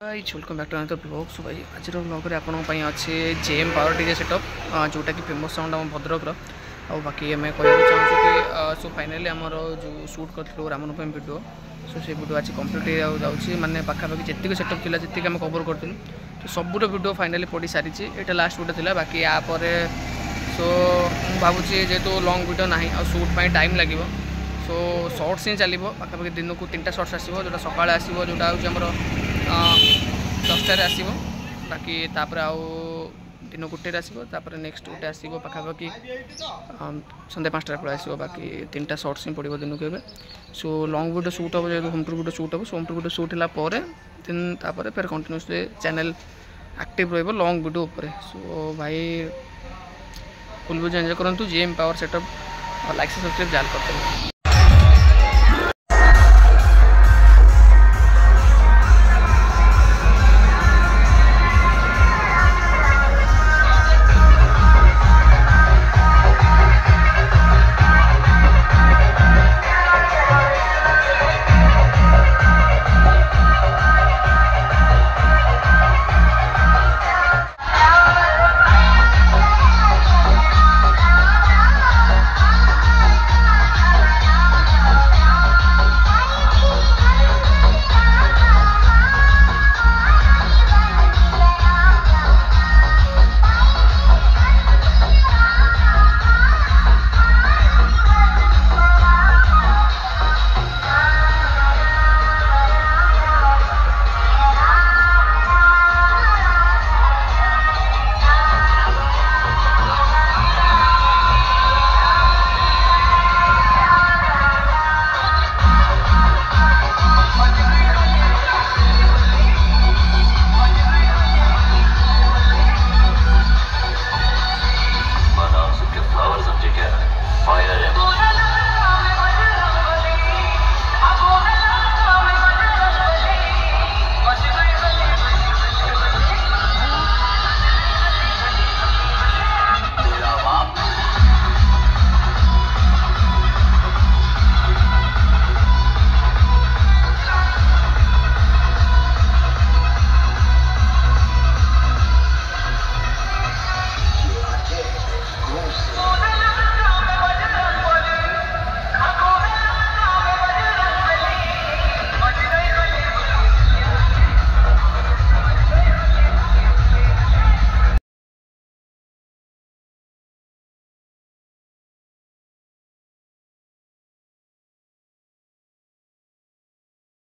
भाई welcome back to another blog. So भाई आज ब्लॉग में आपंप अच्छे जेएम पावर डीजे सेटअप जोटा कि फेमस साउंड आम भद्रक आ बाकी आम कहना चाहूँ कि सो फाइनाली आमर जो सुट करूँ रामनवमी वीडियो सो से वीडियो आज कम्प्लीट हो मैंने पाखापाखि जी सेटअप थी जी आम कवर करूँ तो सबूर वीडियो फाइनाली पड़ी सारी यहाँ लास्ट वीडियो थी बाकी यापर सो मुझे भावुँ जेहेतु लंग वीडियो ना आ सुट टाइम लगे सो सर्ट्स ही चलो पाखापाखि दिन को 3टा सर्ट्स आसो जोटा सकाଳେ आसो जोटा हूँ 10टार आसो बाकी तापर आउ दिन गोटे आसो नेक्स्ट गोटे आसो पाखापाखि संध्या 5टा पड़े आसो बाकी 3टा सर्ट्स ही पड़ो दिन को सो लंग वीडियो शूट हम जो होम टूर वीडियो शूट हम so home tour video shoot है दिन फिर कंटिन्यूसली चैनल एक्टिव रही लंग वीडियो उपर। सो भाई फुल वीडियो एंजॉय करूँ जेएम पावर सेटअप और लाइक से सब्सक्राइब जाल करते हैं।